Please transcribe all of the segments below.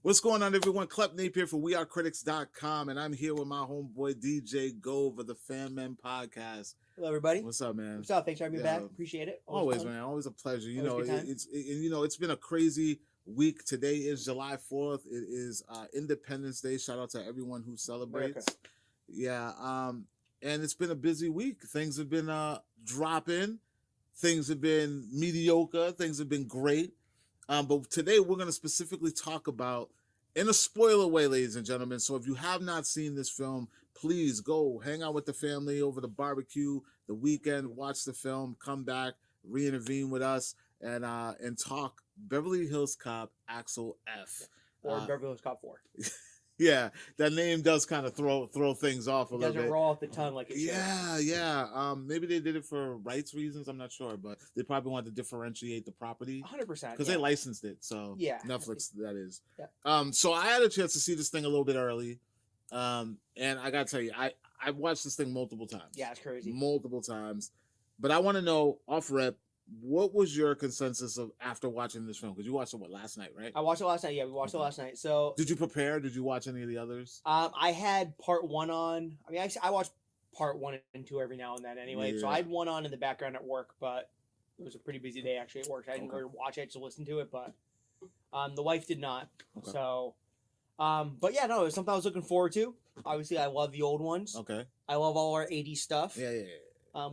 What's going on, everyone? Klep Napier for wearecritics.com, and I'm here with my homeboy DJ Gove of the Fanmen podcast. Hello, everybody. What's up, man? What's up? Thanks for having me back. Appreciate it. Always, man. Always a pleasure. It's been a crazy week. Today is July 4th. It is Independence Day. Shout out to everyone who celebrates. America. Yeah. And it's been a busy week. Things have been dropping. Things have been mediocre. Things have been great. But today we're going to specifically talk about, in a spoiler way, ladies and gentlemen. So if you have not seen this film, please go hang out with the family over the barbecue, the weekend, watch the film, come back, re-intervene with us, and talk Beverly Hills Cop, Axel F. Or Beverly Hills Cop 4. Yeah, that name does kind of throw things off a little bit. Doesn't roll off the tongue like it should. Yeah. Maybe they did it for rights reasons. I'm not sure, but they probably wanted to differentiate the property 100%. because they licensed it. So yeah, Netflix, that is. Yeah. So I had a chance to see this thing a little bit early, and I gotta tell you, I watched this thing multiple times. Yeah, it's crazy. Multiple times, but I want to know off rep. What was your consensus of after watching this film? Because you watched it last night, right? I watched it last night. Yeah, we watched it last night. So did you prepare? Did you watch any of the others? I had part 1 on. I mean, I watched part 1 and 2 every now and then anyway. Yeah. So I had 1 on in the background at work, but it was a pretty busy day actually at work. I didn't really watch it to listen to it, but the wife did not. Okay. So, but yeah, no, it was something I was looking forward to. Obviously, I love the old ones. Okay. I love all our 80s stuff. Yeah.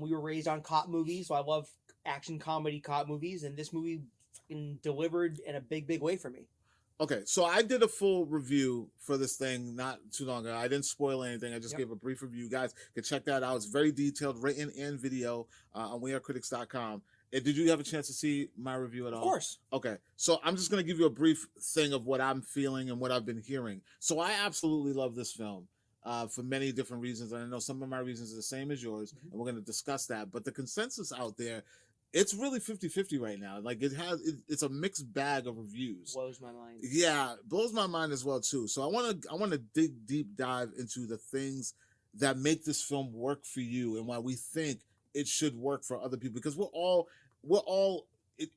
We were raised on cop movies, so I love action comedy cop movies, and this movie fucking delivered in a big way for me. Okay, so I did a full review for this thing not too long ago. I didn't spoil anything. I just gave a brief review. You guys can check that out. It's very detailed, written and video on wearecritics.com. And did you have a chance to see my review at all? Of course. Okay, so I'm just going to give you a brief thing of what I'm feeling and what I've been hearing. So I absolutely love this film. For many different reasons, and I know some of my reasons are the same as yours, and we're going to discuss that. But the consensus out there, it's really 50-50 right now. Like it's a mixed bag of reviews. Blows my mind. Yeah, blows my mind as well too. So I want to dig deep dive into the things that make this film work for you and why we think it should work for other people, because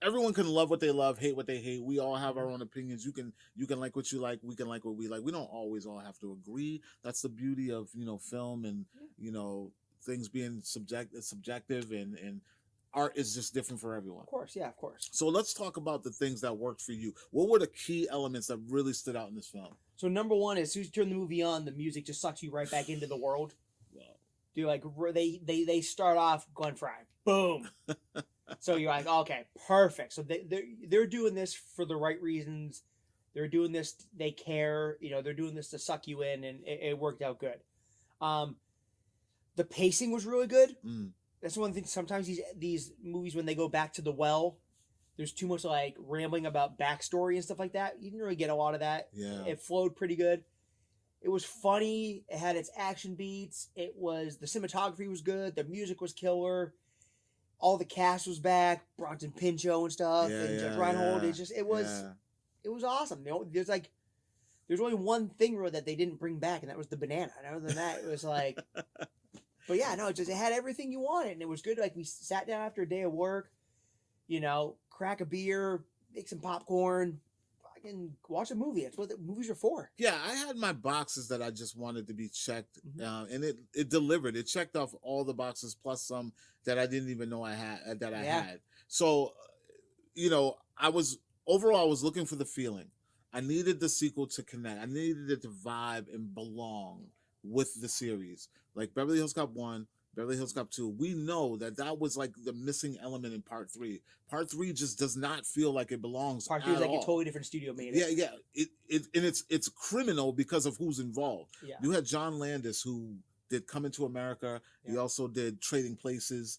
everyone can love what they love, hate what they hate. We all have our own opinions. You can like what you like. We can like what we like. We don't always all have to agree. That's the beauty of film and things being subjective and art is just different for everyone. Of course, yeah, of course. So let's talk about the things that worked for you. What were the key elements that really stood out in this film? So number 1 is, as soon as you turn the movie on, the music just sucks you right back into the world. Wow. Dude, like they start off Glenn Fry, boom. So you're like, okay, perfect. So they're doing this for the right reasons. They're doing this, they care. They're doing this to suck you in, and it worked out good. The pacing was really good. That's one thing. Sometimes these movies, when they go back to the well, there's too much like rambling about backstory and stuff like that. You didn't really get a lot of that. Yeah. It flowed pretty good. It was funny. It had its action beats. The cinematography was good. The music was killer. All the cast was back. Bronson Pinchot and stuff. And Judge Reinhold. It was awesome. There's only one thing really that they didn't bring back, and that was the banana. And other than that, it was like. But yeah, no, it had everything you wanted, and it was good. Like, we sat down after a day of work, crack a beer, make some popcorn, fucking watch a movie. That's what the movies are for. Yeah, I had my boxes that I just wanted to be checked, and it delivered. It checked off all the boxes plus some that I didn't even know I had. Had. So, I was looking for the feeling. I needed the sequel to connect. I needed it to vibe and belong with the series. Like Beverly Hills Cop 1, Beverly Hills Cop 2, we know that was like the missing element in part 3. Part 3 just does not feel like it belongs. Part 3 is like a totally different studio made it. Yeah. It's criminal because of who's involved. Yeah. You had John Landis, who did Coming to America. Yeah. He also did Trading Places.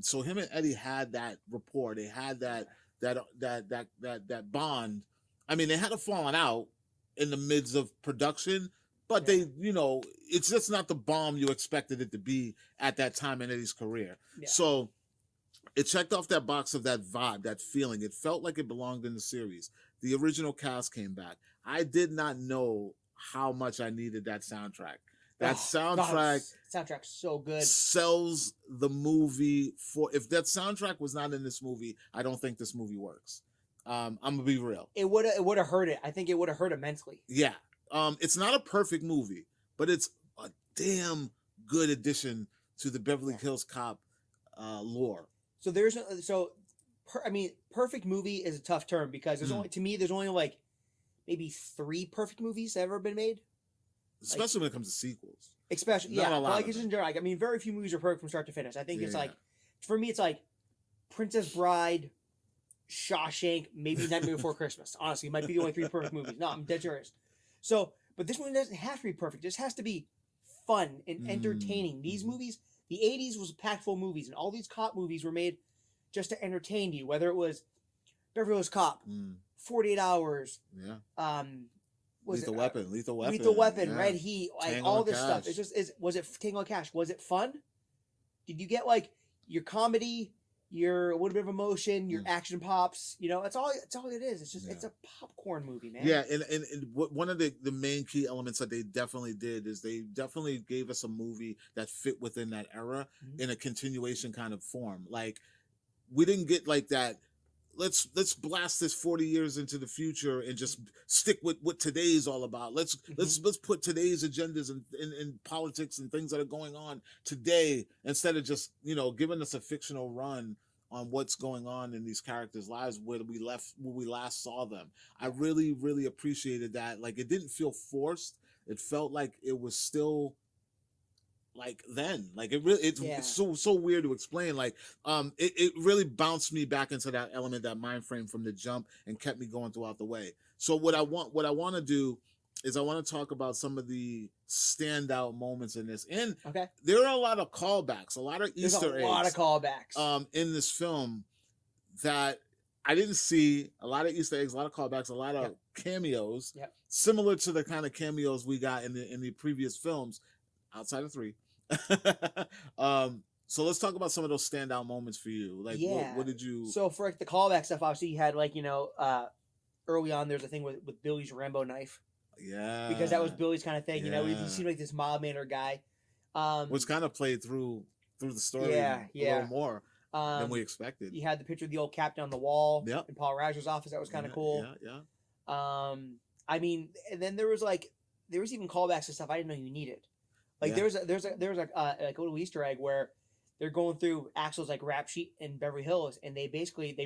So him and Eddie had that rapport. They had that bond. I mean, they had a falling out in the midst of production. But they, it's just not the bomb you expected it to be at that time in Eddie's career. Yeah. So it checked off that box of that vibe, that feeling. It felt like it belonged in the series. The original cast came back. I did not know how much I needed that soundtrack. That soundtrack's so good. Sells the movie for. If that soundtrack was not in this movie, I don't think this movie works. I'm gonna be real. It would have hurt it. I think it would have hurt it mentally. Yeah. It's not a perfect movie, but it's a damn good addition to the Beverly Hills Cop lore. So perfect movie is a tough term because there's only like maybe 3 perfect movies that have ever been made. Especially when it comes to sequels. Especially, Not yeah. a lot Like of it's them. just like, I mean, very few movies are perfect from start to finish. I think it's Yeah. like, for me, it's like Princess Bride, Shawshank, maybe Nightmare Before Christmas. Honestly, it might be the only 3 perfect movies. No, I'm dead serious. So, but this one doesn't have to be perfect. This has to be fun and entertaining. These movies, the 80s was packed full of movies, and all these cop movies were made just to entertain you, whether it was Beverly Hills Cop, 48 Hours, Lethal Weapon, yeah. Red Heat, like Tango all and this stuff. Cash. Was it Tango and Cash? Was it fun? Did you get like your comedy, your a little bit of emotion, your action pops? You know, that's all it is. It's just it's a popcorn movie, man. Yeah, and one of the main key elements that they definitely did is they definitely gave us a movie that fit within that era in a continuation kind of form. Like, we didn't get like that. Let's blast this 40 years into the future and just stick with what today's all about. Let's put today's agendas in politics and things that are going on today, instead of just, you know, giving us a fictional run on what's going on in these characters' lives where we last saw them. I really, really appreciated that. Like, it didn't feel forced. It felt like it was still like then. Like, it's so weird to explain. Like, it really bounced me back into that element, that mind frame from the jump, and kept me going throughout the way. So what I want to do is I want to talk about some of the standout moments in this. And there are a lot of callbacks, a lot of Easter eggs. A lot of callbacks. In this film that I didn't see. A lot of Easter eggs, a lot of callbacks, a lot of cameos, similar to the kind of cameos we got in the previous films, outside of 3. So let's talk about some of those standout moments for you. Like, what did you? So for like, the callback stuff, obviously you had like, you know, early on there's a thing with Billy's Rambo knife. Yeah, because that was Billy's kind of thing. You know, he seemed like this mild mannered guy. Which kind of played through the story a little more than we expected. You had the picture of the old captain on the wall in Paul Reiser's office. That was kind of cool. Yeah. I mean, and then there was even callbacks to stuff I didn't know you needed. Like there's a little Easter egg where they're going through Axel's like rap sheet in Beverly Hills, and they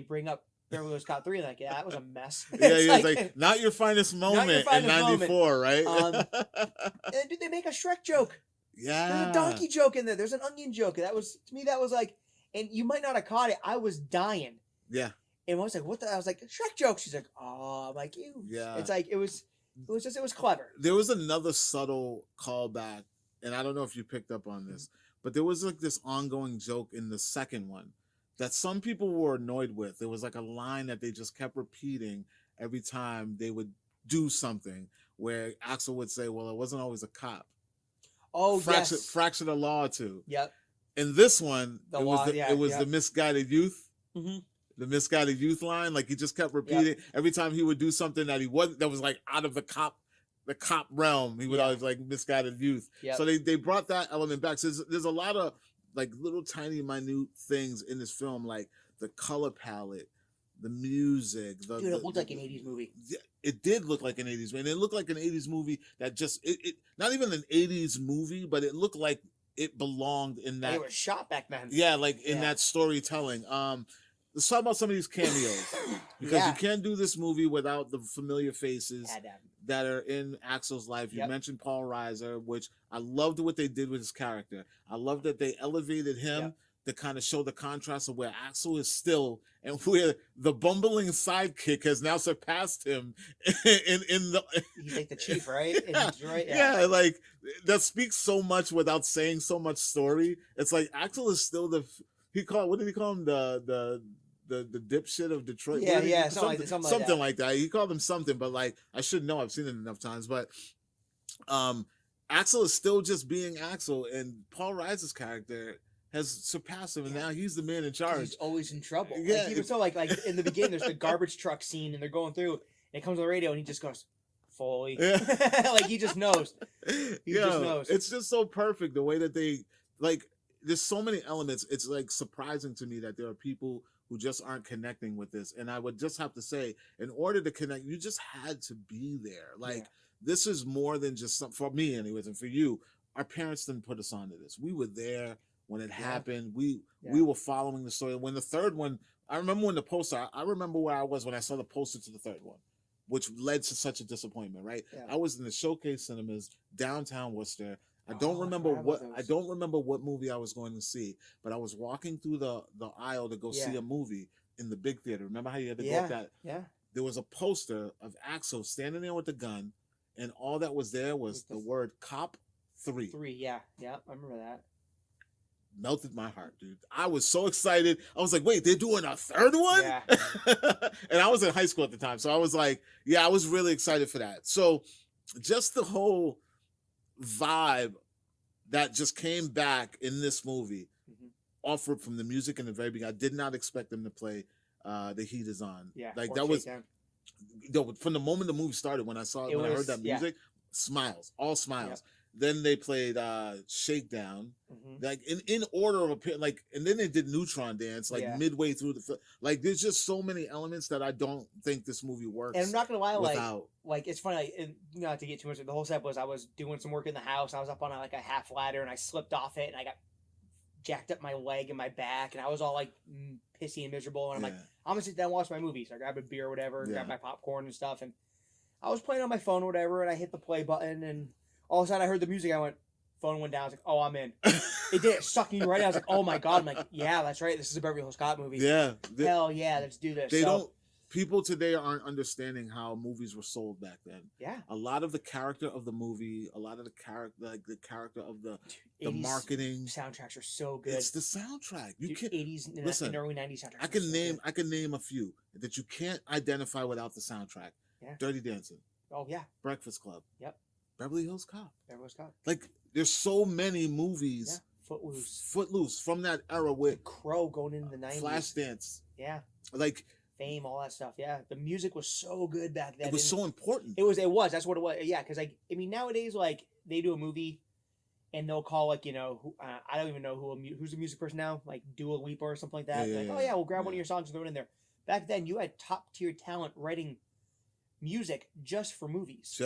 bring up Beverly Hills Cop 3, like, that was a mess. It's like not your finest moment in '94, right? And did they make a Shrek joke? Yeah, there's a donkey joke in there. There's an onion joke. That was, to me, that was like, and you might not have caught it. I was dying. Yeah. And I was like, what the? I was like, Shrek joke. She's like, oh, I'm like, you. Yeah. It's like, it was clever. There was another subtle callback, and I don't know if you picked up on this, but there was like this ongoing joke in the second one that some people were annoyed with. There was like a line that they just kept repeating every time they would do something, where Axel would say, well, it wasn't always a cop. Oh, fraction of law or two. Yep. In this one, it was the misguided youth. Mm-hmm. The misguided youth line. Like, he just kept repeating every time he would do something that was like out of the cop realm. He would always like misguided youth. Yep. So they brought that element back. So there's a lot of like little tiny minute things in this film, like the color palette, the music. Dude, it looked like an 80s movie. It did look like an 80s movie. And it looked like an 80s movie that just, it not even an 80s movie, but it looked like it belonged in that. It was shot back then. Yeah, like in that storytelling. Let's talk about some of these cameos. Because you can't do this movie without the familiar faces that are in Axel's life. You mentioned Paul Reiser, which I loved what they did with his character. I love that they elevated him to kind of show the contrast of where Axel is still and where the bumbling sidekick has now surpassed him in the. He's like the chief, right? Yeah, like that speaks so much without saying so much story. It's like Axel is still what did he call him? The dipshit of Detroit. Something like that. He called him something, but like I should know. I've seen it enough times. But Axel is still just being Axel, and Paul Reiser's character has surpassed him, and now he's the man in charge. He's always in trouble. Yeah, like, even so, like in the beginning, there's the garbage truck scene, and they're going through, and it comes on the radio, and he just goes, "Foley," like he just knows. He just knows. It's just so perfect the way that they like. There's so many elements. It's like surprising to me that there are people who just aren't connecting with this. And I would just have to say, in order to connect, you just had to be there. Like, this is more than just something, for me anyways, and for you, our parents didn't put us onto this. We were there when it happened. We were following the story. When the third one, I remember when the poster, I remember where I was when I saw the poster to the third one, which led to such a disappointment, right? Yeah. I was in the Showcase Cinemas, downtown Worcester. I don't remember what movie I was going to see, but I was walking through the aisle to go see a movie in the big theater. Remember how you had to go up that? Yeah. There was a poster of Axel standing there with the gun, and all that was there was the word Cop 3. 3, yeah. I remember that. Melted my heart, dude. I was so excited. I was like, wait, they're doing a third one? Yeah. And I was in high school at the time, so I was like, I was really excited for that. So just the whole vibe that just came back in this movie, offered from the music in the very beginning. I did not expect them to play The Heat Is On. Yeah, like that was from the moment the movie started. When I heard that music, all smiles. Yep. Then they played Shakedown, like in order of appearance, like, and then they did Neutron Dance, like midway through the film. Like, there's just so many elements that I don't think this movie works. And I'm not gonna lie, like it's funny, and not to get too much. The whole set was I was doing some work in the house. I was up on a half ladder, and I slipped off it, and I got jacked up my leg and my back, and I was all like pissy and miserable. And I'm like, I'm gonna sit down and watch my movie. So I grabbed a beer or whatever, grabbed my popcorn and stuff, and I was playing on my phone or whatever, and I hit the play button, and all of a sudden I heard the music. I went, phone went down. I was like, oh, I'm in. It did. It sucked me right in. I was like, oh my God. I'm like, yeah, that's right. This is a Beverly Hills Cop movie. Yeah. Hell yeah, let's do this. People today aren't understanding how movies were sold back then. Yeah. A lot of the character of the movie, a lot of the character of the marketing. Soundtracks are so good. It's the soundtrack. You can't 80s and early 90s soundtracks. I can name a few that you can't identify without the soundtrack. Yeah. Dirty Dancing. Oh yeah. Breakfast Club. Yep. Beverly Hills Cop. Beverly Hills Cop. Like, there's so many movies. Yeah. Footloose from that era with The Crow going into the 90s. Flashdance. Yeah. Like Fame, all that stuff. Yeah. The music was so good back then. It was so important. It was. That's what it was. Yeah. Because, like, I mean, nowadays, like, they do a movie and they'll call, like, I don't even know who's the music person now, like Dua Lipa or something like that. Oh, yeah, we'll grab one of your songs and throw it in there. Back then, you had top-tier talent writing music just for movies.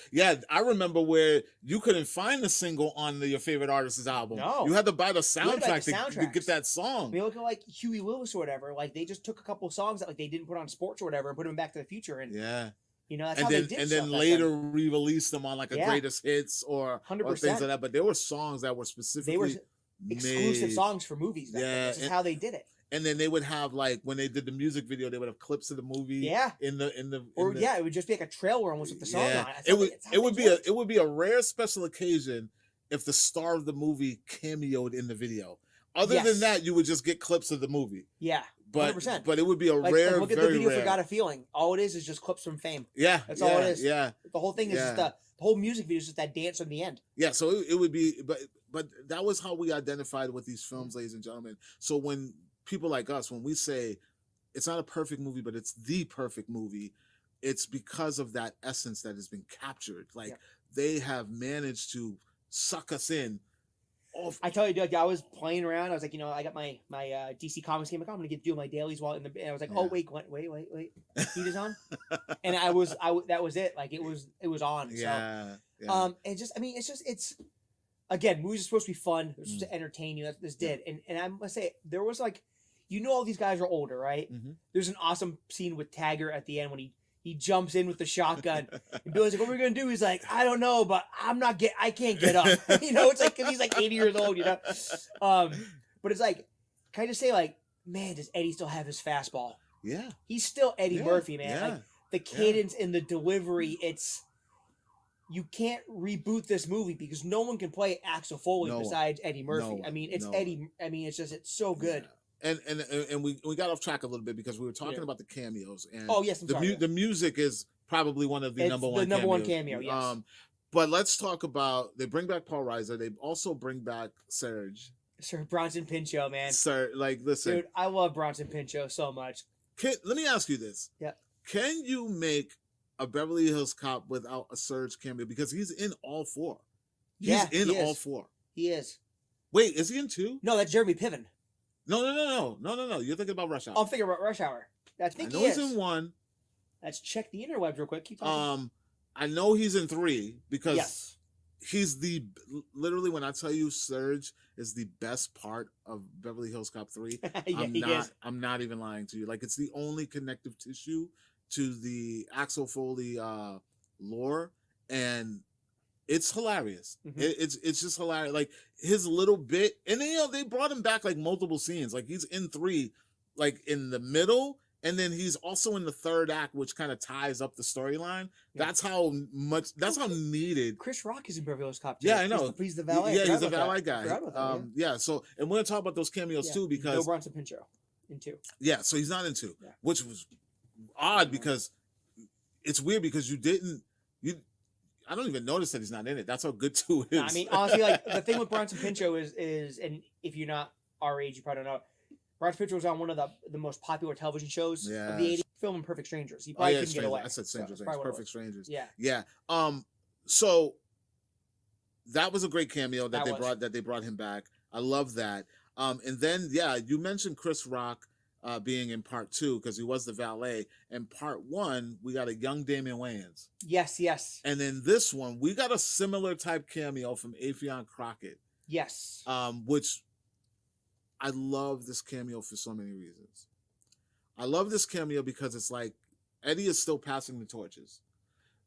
Yeah, I remember where you couldn't find the single on your favorite artist's album. No. You had to buy the soundtrack to get that song. I mean, look at like Huey Lewis or whatever. Like, they just took a couple of songs that like they didn't put on sports or whatever and put them in Back to the Future. And that's how they did. And then later re-released them on like a greatest hits or things like that. But there were songs that were specifically exclusive songs for movies. This is how they did it. And then they would have, like, when they did the music video, they would have clips of the movie. Yeah. It would just be like a trailer almost with the song on it. It would be a rare special occasion if the star of the movie cameoed in the video. Other than that, you would just get clips of the movie. Yeah. 100%. But it would be a rare. Look at the video for Got a Feeling. All it is just clips from Fame. Yeah. That's all it is. Yeah. The whole thing is just the whole music video is just that dance in the end. Yeah. So it would be, but that was how we identified with these films, ladies and gentlemen. So when people like us, when we say it's not a perfect movie, but it's the perfect movie, it's because of that essence that has been captured. Like, they have managed to suck us in. I tell you, Doug, I was playing around. I was like, I got my DC Comics game. I'm going to do my dailies while and I was like, oh wait, Heat Is On, and that was it. Like, it was on. It's again, movies are supposed to be fun. They're supposed to entertain you. This did, and I must say, there was like, all these guys are older, right? Mm-hmm. There's an awesome scene with Taggart at the end when he jumps in with the shotgun. And Billy's like, what are we going to do? He's like, I don't know, but I can't get up. It's like, because he's like 80 years old, But it's like, can I just say, like, man, does Eddie still have his fastball? Yeah. He's still Eddie Murphy, man. Yeah. Like, the cadence and the delivery, you can't reboot this movie because no one can play Axel Foley besides Eddie Murphy. I mean, it's Eddie. I mean, it's so good. Yeah. And we got off track a little bit because we were talking about the cameos. And the music is probably one of the number one cameo. Yes. But let's talk about, they bring back Paul Reiser. They also bring back Sir Bronson Pinchot, man. Listen, dude, I love Bronson Pinchot so much. Let me ask you this. Yeah. Can you make a Beverly Hills Cop without a Surge cameo? Because he's in all four. He's in all four. He is. Wait, is he in two? No, that's Jeremy Piven. No. You're thinking about Rush Hour. I'm thinking about Rush Hour. I think I know he is. he's in 1. Let's check the interwebs real quick. Keep talking. I know he's in 3 because Yes. he's literally, when I tell you Surge is the best part of Beverly Hills Cop 3, I'm not even lying to you. Like, it's the only connective tissue to the Axel Foley lore, and it's hilarious. Mm-hmm. It's just hilarious. Like, his little bit, and then, they brought him back like multiple scenes. Like, he's in 3, like in the middle, and then he's also in the 3rd act, which kind of ties up the storyline. Yeah. That's how needed. Chris Rock is in Beverly Hills Cop too. Yeah, I know. He's the valet. Yeah, he's the valet guy. Yeah. So, and we're gonna talk about those cameos too, because Bill Bronson Pinchot in 2. Yeah, so he's not in 2, which was odd because it's weird because I don't even notice that he's not in it. That's how good 2 is. No, I mean, honestly, like, the thing with Bronson Pinchot is, and if you're not our age, you probably don't know. Bronson Pinchot was on one of the most popular television shows of the 80s, filming Perfect Strangers. He probably couldn't get away. I said Stranger Things, Perfect Strangers. Yeah. Yeah. So that was a great cameo that they brought him back. I love that. And then you mentioned Chris Rock being in part 2 because he was the valet. And part 1, we got a young Damian Wayans. Yes. And then this one, we got a similar type cameo from Afion Crockett. Yes. Which I love this cameo for so many reasons. I love this cameo because it's like Eddie is still passing the torches.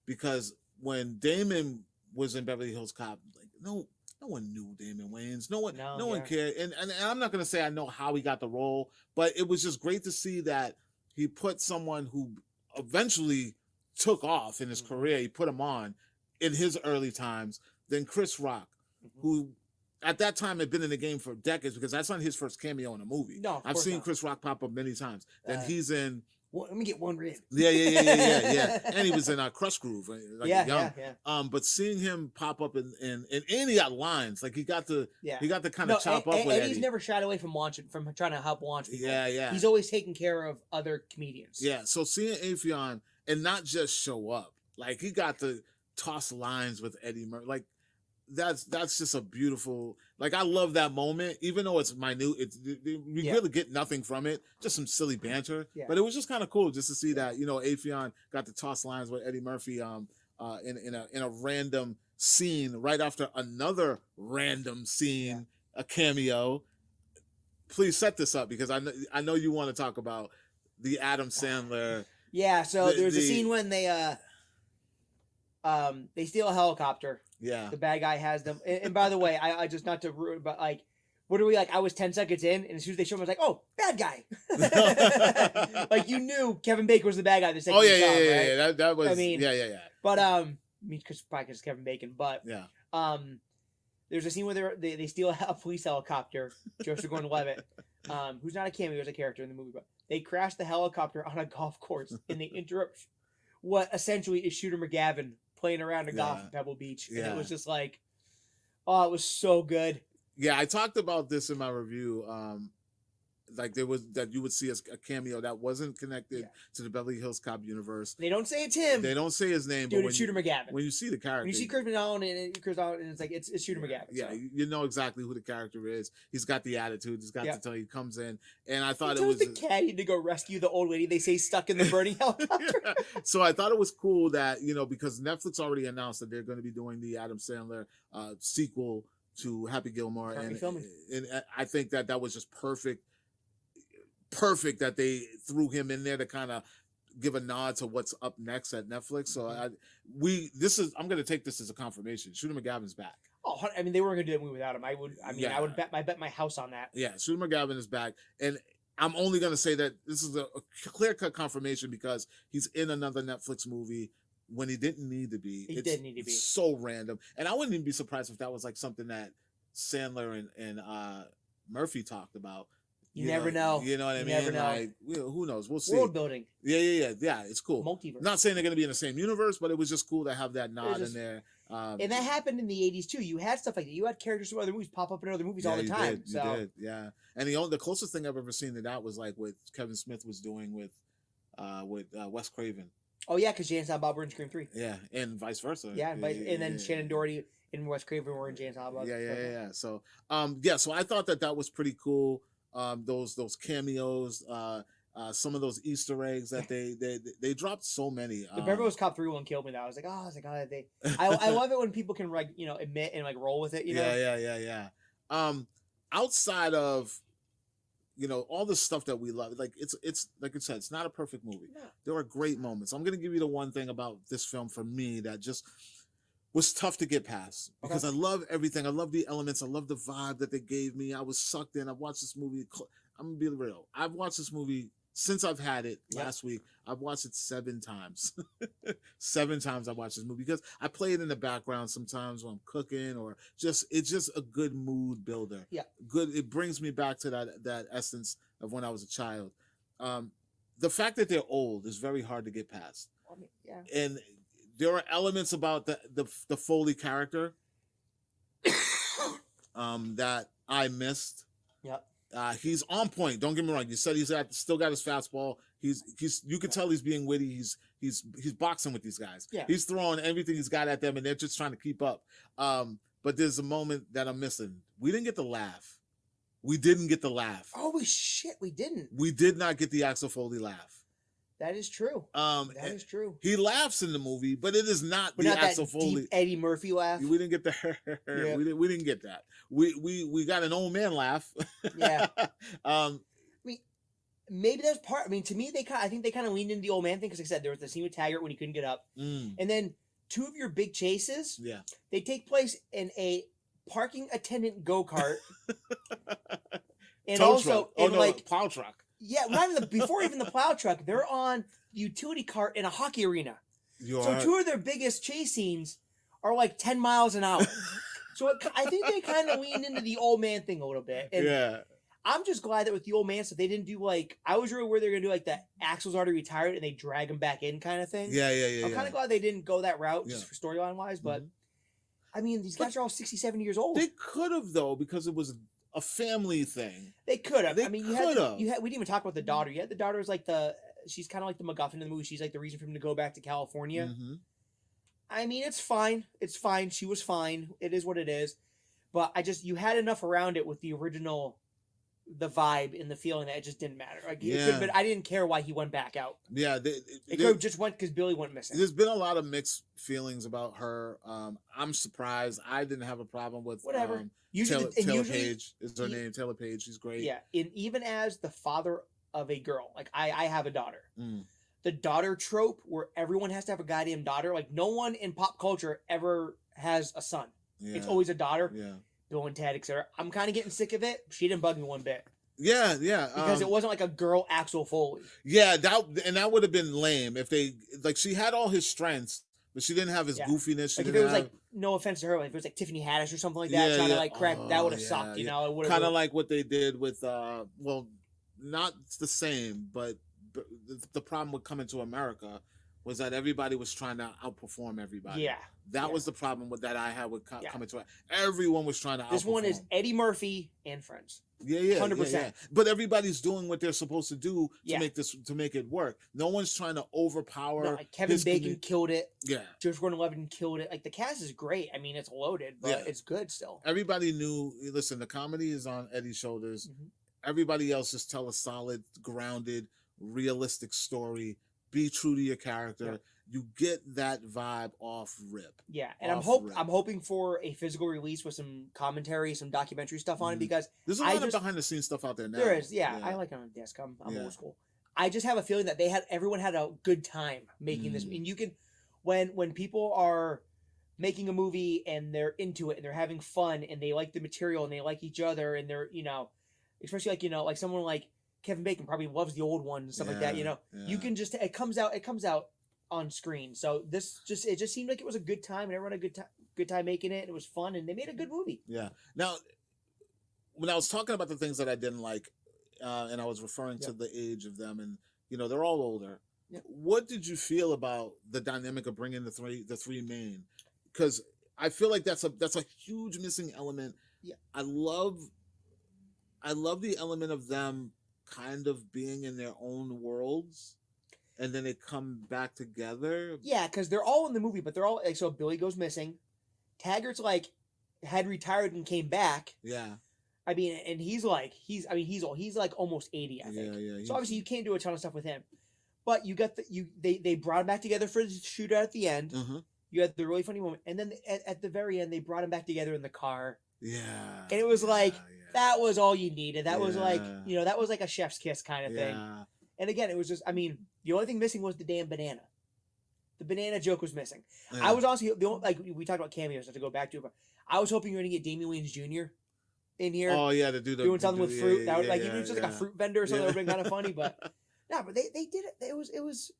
Because when Damon was in Beverly Hills Cop, like no one knew Damon Wayans. No one cared. And I'm not gonna say I know how he got the role, but it was just great to see that he put someone who eventually took off in his career. He put him on in his early times. Then Chris Rock, who at that time had been in the game for decades, because that's not his first cameo in a movie. No, I've seen Chris Rock pop up many times. Then he's in. Well, let me get one rib. Yeah. And he was in Crush Groove, like young. Yeah. But seeing him pop up and he got lines, like he got to kind of chop up with Eddie. Eddie's never shied away from trying to help launch people. Yeah. He's always taking care of other comedians. Yeah. So seeing Afion and not just show up, like he got to toss lines with Eddie Murphy, like. That's just a beautiful, like, I love that moment, even though it's minute. We really get nothing from it, just some silly banter. Yeah. But it was just kind of cool just to see that, Afion got to toss lines with Eddie Murphy in a random scene right after another random scene, a cameo. Please set this up because I know you want to talk about the Adam Sandler. Yeah, so there's a scene when they steal a helicopter. Yeah. The bad guy has them. And by the way, I just, not to ruin, but like, what are we like? I was 10 seconds in, and as soon as they showed him, I was like, oh, bad guy. Like, you knew Kevin Bacon was the bad guy. Oh, yeah. That was, yeah. But, because probably it's Kevin Bacon, but, there's a scene where they steal a police helicopter, Joseph Gordon-Levitt, who's not a cameo, as a character in the movie, but they crash the helicopter on a golf course, and they interrupt what essentially is Shooter McGavin playing around a golf at Pebble Beach. And it was just like, oh, it was so good. Yeah, I talked about this in my review. Like there was that you would see a cameo that wasn't connected to the Beverly Hills Cop universe. They don't say it's him. They don't say his name. Dude, it's Shooter McGavin. When you see the character, when you see Chris McDonald and it's like it's Shooter McGavin. Yeah, so. You know exactly who the character is. He's got the attitude. He's got to tell you. He comes in, and I thought he it was the caddy to go rescue the old lady. They say stuck in the burning helicopter. So I thought it was cool that because Netflix already announced that they're going to be doing the Adam Sandler sequel to Happy Gilmore, and I think that was just perfect that they threw him in there to kind of give a nod to what's up next at Netflix. So I'm going to take this as a confirmation. Shooter McGavin's back. Oh, I mean, they weren't going to do a movie without him. I would bet my house on that. Yeah, Shooter McGavin is back, and I'm only going to say that this is a clear-cut confirmation because he's in another Netflix movie when he didn't need to be. He didn't need to be. So random, and I wouldn't even be surprised if that was like something that Sandler and Murphy talked about. You never know. You know what I mean? Never know. Like, who knows? We'll see. World building. Yeah. It's cool. Multiverse. Not saying they're going to be in the same universe, but it was just cool to have that nod in there. And that happened in the 80s too. You had stuff like that. You had characters from other movies pop up in other movies all the time. You did. Yeah. And the closest thing I've ever seen to that was like what Kevin Smith was doing with Wes Craven. Oh yeah, because Jay and Silent Bob were in Scream 3. Yeah, and vice versa. Yeah, and then Shannon Doherty and Wes Craven were in Jay and Silent Bob. Yeah. So so I thought that was pretty cool. those cameos, some of those Easter eggs that they dropped so many. The Beverly Hills Cop 3 one killed me. Though I was like, I love it when people can like admit and like roll with it. You know? Yeah. Outside of all the stuff that we love, like it's like I said, it's not a perfect movie. No. There are great moments. I'm gonna give you the one thing about this film for me that just was tough to get past because I love everything. I love the elements. I love the vibe that they gave me. I was sucked in. I've watched this movie. I'm gonna be real. I've watched this movie since I've had it last week. I've watched it 7 times. 7 times I watched this movie because I play it in the background sometimes when I'm cooking or it's just a good mood builder. Yeah. Good. It brings me back to that essence of when I was a child. The fact that they're old is very hard to get past. And there are elements about the Foley character that I missed. Yep. He's on point. Don't get me wrong. You said he's still got his fastball. He's you can tell he's being witty. He's boxing with these guys. Yeah. He's throwing everything he's got at them, and they're just trying to keep up. But there's a moment that I'm missing. We didn't get the laugh. We didn't get the laugh. Oh shit, we didn't. We did not get the Axel Foley laugh. That is true. That is true. He laughs in the movie, but it is not but the not Axel that Foley deep Eddie Murphy laugh. We didn't get the Yeah. we didn't get that. We got an old man laugh. Yeah. Maybe that's part. I mean, to me, I think they kind of leaned into the old man thing because, like I said, there was the scene with Taggart when he couldn't get up, and then 2 of your big chases. Yeah. They take place in a parking attendant go-kart, and Tow also truck. Plow truck. Yeah, not even before even the plow truck, they're on the utility cart in a hockey arena. So 2 of their biggest chase scenes are like 10 miles an hour. So I think they kind of leaned into the old man thing a little bit. And yeah. I'm just glad that with the old man stuff, they didn't do like, I was really worried they were going to do like the Axel's already retired and they drag him back in kind of thing. Yeah. I'm kind of glad they didn't go that route just for storyline wise. But I mean, these guys are all 60, 70 years old. They could have though, because it was a family thing. They could have. I mean, we didn't even talk about the daughter yet. The daughter is like she's kind of like the MacGuffin in the movie. She's like the reason for him to go back to California. Mm-hmm. I mean, it's fine. It's fine. She was fine. It is what it is. But you had enough around it with the original, the vibe and the feeling that it just didn't matter. Like it could have been, I didn't care why he went back out. Yeah, it could have just went because Billy went missing. There's been a lot of mixed feelings about her. I'm surprised. I didn't have a problem with whatever. Taylor Page is her name. Taylor Page. She's great. Yeah, and even as the father of a girl, like I have a daughter. The daughter trope where everyone has to have a goddamn daughter. Like no one in pop culture ever has a son. Yeah. It's always a daughter. Yeah. Bill and Ted, etc. I'm kind of getting sick of it. She didn't bug me one bit. Yeah. Because it wasn't like a girl Axel Foley. Yeah, that would have been lame if they she had all his strengths, but she didn't have his goofiness. Like if it was like, no offense to her, like if it was like Tiffany Haddish or something like that, trying to like crack, that would have sucked. You know, it would have kind of like what they did with not the same, but the problem with Coming to America was that everybody was trying to outperform everybody. Yeah. That was the problem that I had with Coming to America. Everyone was trying to outperform. This one is Eddie Murphy and Friends. Yeah. 100%. Yeah. But everybody's doing what they're supposed to do to make it work. No one's trying to overpower. No, like Kevin Bacon killed it. Yeah. George Gordon-Levitt killed it. Like the cast is great. I mean, it's loaded, but it's good still. Everybody knew. Listen, the comedy is on Eddie's shoulders. Mm-hmm. Everybody else just tell a solid, grounded, realistic story. Be true to your character. Yeah. You get that vibe off rip. Yeah, and I'm hoping for a physical release with some commentary, some documentary stuff on it, because there's a lot of behind the scenes stuff out there now. There is, I like it on a disc. I'm old school. I just have a feeling that everyone had a good time making this. And you can, when people are making a movie and they're into it and they're having fun and they like the material and they like each other and they're especially like someone like Kevin Bacon probably loves the old one and stuff like that. You can just it comes out on screen. So it just seemed like it was a good time and everyone had a good time making it. And it was fun and they made a good movie. Yeah. Now, when I was talking about the things that I didn't like, and I was referring to the age of them, and they're all older. Yeah. What did you feel about the dynamic of bringing the three main? Because I feel like that's a huge missing element. Yeah. I love the element of them kind of being in their own worlds, and then they come back together. Yeah, because they're all in the movie, but they're all like, so Billy goes missing. Taggart's had retired and came back. Yeah. I mean, and he's like almost 80, I think. Yeah. So obviously you can't do a ton of stuff with him. But you got they brought him back together for the shootout at the end. You had the really funny moment, and then at the very end they brought him back together in the car. Yeah. And it was that was all you needed. That was that was like a chef's kiss kind of thing. And again, it was just, I mean, the only thing missing was the damn banana. The banana joke was missing. Yeah. I was honestly we talked about cameos, so to go back to it, but I was hoping you were gonna get Damian Wayans Jr. in here. Oh yeah, to do doing something with fruit. That would even just like a fruit vendor or something that would have been kind of funny. But no, but they did it. It was.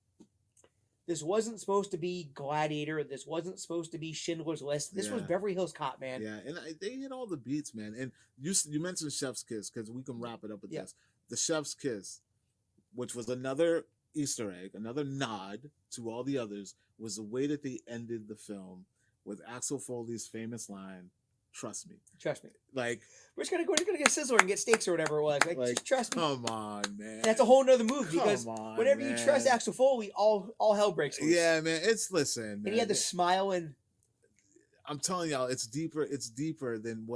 This wasn't supposed to be Gladiator. This wasn't supposed to be Schindler's List. This was Beverly Hills Cop, man. Yeah, and they hit all the beats, man. And you mentioned Chef's Kiss because we can wrap it up with this. The Chef's Kiss, which was another Easter egg, another nod to all the others, was the way that they ended the film with Axel Foley's famous line, "Trust me." Trust me. Like, we're just gonna get a sizzler and get steaks or whatever it was. Like just trust me. Come on, man. And that's a whole nother move because whenever you trust Axel Foley, all hell breaks loose. Yeah, man. Listen, man. And he had the smile, and I'm telling y'all, it's deeper than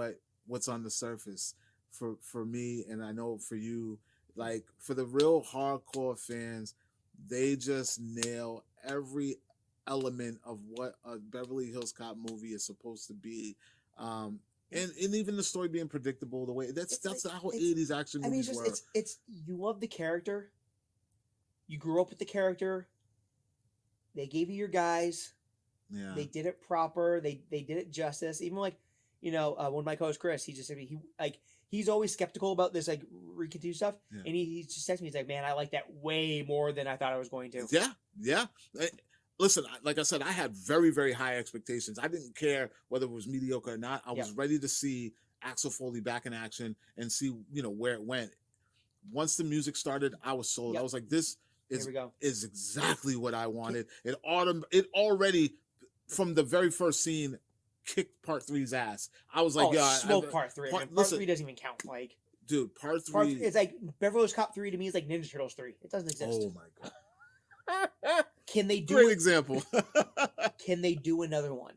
what's on the surface for me, and I know for you. Like, for the real hardcore fans, they just nail every element of what a Beverly Hills Cop movie is supposed to be. And even the story being predictable, the way that's how 80s action movies were. It's you love the character. You grew up with the character. They gave you your guys. Yeah. They did it proper. They did it justice. Even one of my co-hosts, Chris, he's always skeptical about this recontinue stuff, and he just texts me. He's like, "Man, I like that way more than I thought I was going to." Yeah. Listen, like I said, I had very, very high expectations. I didn't care whether it was mediocre or not. I was ready to see Axel Foley back in action and see where it went. Once the music started, I was sold. I was like, "This is exactly what I wanted." It already from the very first scene kicked Part 3's ass. I was like, smoke Part 3. Part 3 doesn't even count. Like, dude, Part 3. It's like Beverly Hills Cop 3 to me is like Ninja Turtles 3. It doesn't exist. Oh my god. Can they do Great example. Can they do another one?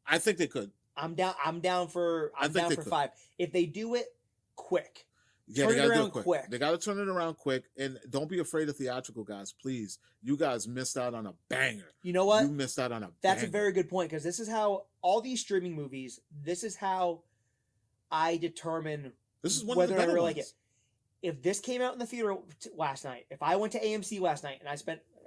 I think they could. I'm down for 5. If they do it quick. Yeah, they gotta do it quick. They gotta turn it around quick, and don't be afraid of theatrical, guys. Please, you guys missed out on a banger. You know what? You missed out on a. That's a very good point, because this is how all these streaming movies. This is how I determine whether I really like it. If this came out in the theater last night, if I went to AMC last night and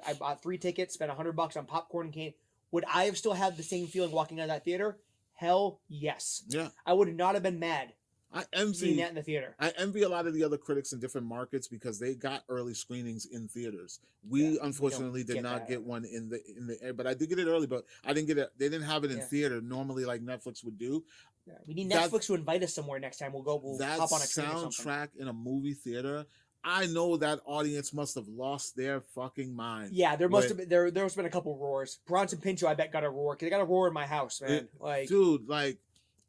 I bought 3 tickets, spent $100 on popcorn and candy, would I have still had the same feeling walking out of that theater? Hell yes. Yeah. I would not have been mad. I envy seeing that in the theater. I envy a lot of the other critics in different markets because they got early screenings in theaters. We unfortunately did not get one in the air, but I did get it early. But I didn't get it. They didn't have it in theater normally, like Netflix would do. Yeah. We need Netflix to invite us somewhere next time. We'll hop on a train or something. Soundtrack in a movie theater. I know that audience must have lost their fucking mind. Yeah, there must have been there must have been a couple roars. Bronson Pinchot, I bet, got a roar because they got a roar in my house, man.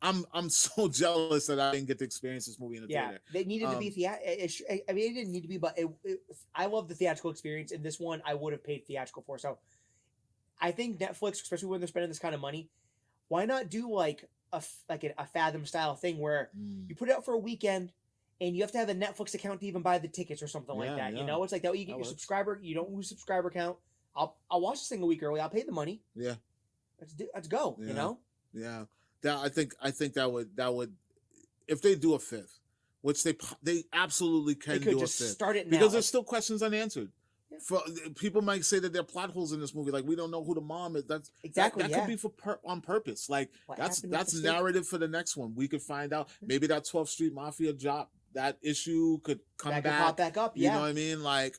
I'm so jealous that I didn't get to experience this movie in the theater. They needed to be I mean, it didn't need to be, but I love the theatrical experience, and this one I would have paid theatrical for. So I think Netflix, especially when they're spending this kind of money, why not do like a Fathom style thing where you put it out for a weekend and you have to have a Netflix account to even buy the tickets or something like that. Yeah. You know, it's like that way you get your subscriber. You don't lose subscriber count. I'll watch this thing a week early. I'll pay the money. Yeah, let's go. Yeah. You know. Yeah. I think that would if they do a 5th, which they absolutely can do a 5th. Start it now. Because there's still questions unanswered. Yeah. People might say that there are plot holes in this movie, like we don't know who the mom is. That's exactly that could be on purpose. Like that's narrative for the next one. We could find out. Maybe that 12th Street Mafia drop, that issue could come back. Pop back up. You know what I mean? Like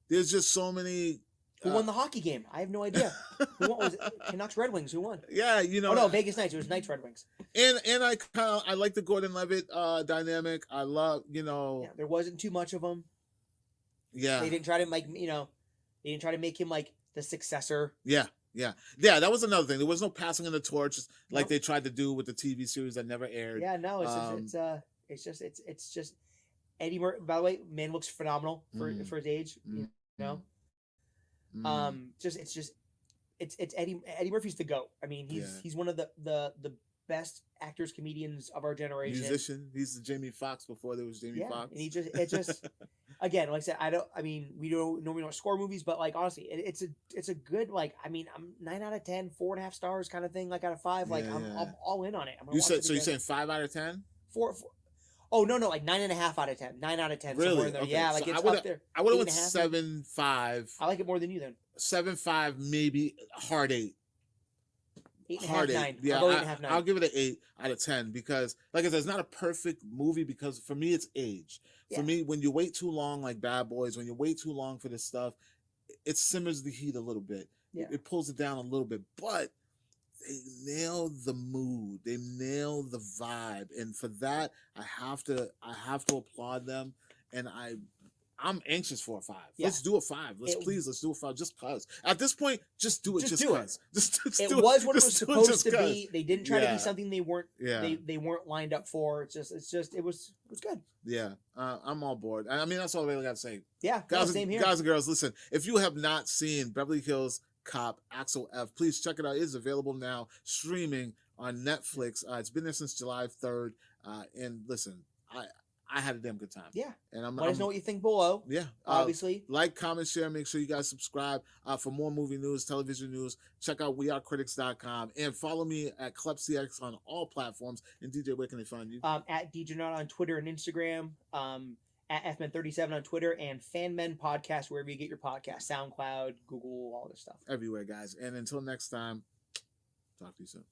there's just so many. Who won the hockey game? I have no idea. Who won? Was it Canucks Red Wings? Who won? Yeah, you know. Oh no, Vegas Knights. It was Knights Red Wings. And I like the Gordon Levitt dynamic. I love Yeah, there wasn't too much of him. Yeah. They didn't try to they didn't try to make him like the successor. Yeah. That was another thing. There was no passing of the torch like they tried to do with the TV series that never aired. Yeah, no, it's just Eddie Murphy. By the way, man looks phenomenal for his age. You know. It's Eddie Murphy's the GOAT. I mean, he's one of the best actors, comedians of our generation. Musician. He's the Jamie Foxx before there was Jamie Foxx. And it just again, like I said, we don't score movies, but like honestly, it's a good, like, I'm 9 out of 10, 4.5 stars kind of thing, like out of 5. Like I'm all in on it. You're saying 5 out of 10? 4. Oh no, like 9.5 out of 10. 9 out of 10. Really? In there. Okay. Yeah, like so it's up there. I would have went 7.5. I like it more than you then. 7.5, maybe hard 8. 8.5, 9. Yeah, I'll go 8.5, 9. I'll give it an 8 out of 10 because, like I said, it's not a perfect movie because for me it's age. For me, when you wait too long, like Bad Boys, when you wait too long for this stuff, it simmers the heat a little bit. Yeah. It pulls it down a little bit, but they nail the mood. They nail the vibe, and for that, I have to applaud them. And I'm anxious for a 5. Yeah. Let's do a 5. Let's do a 5. Just cause. At this point, just do it. Just cause. It was what it was supposed to be. They didn't try to be something they weren't. Yeah. They weren't lined up for. It was good. Yeah. I'm all board. I mean, that's all I really got to say. Yeah. Same here. Guys and girls, listen. If you have not seen Beverly Hills Cop, Axel F, please check it out. It is available now, streaming on Netflix. It's been there since July 3rd. And listen, I had a damn good time. Yeah. And let us know what you think below. Yeah. Obviously. Like, comment, share. Make sure you guys subscribe for more movie news, television news. Check out wearecritics.com and follow me at Klep CX on all platforms. And DJ, where can they find you? At DJNot on Twitter and Instagram. At FMen37 on Twitter, and Fanmen Podcast wherever you get your podcast. SoundCloud, Google, all this stuff. Everywhere, guys. And until next time, talk to you soon.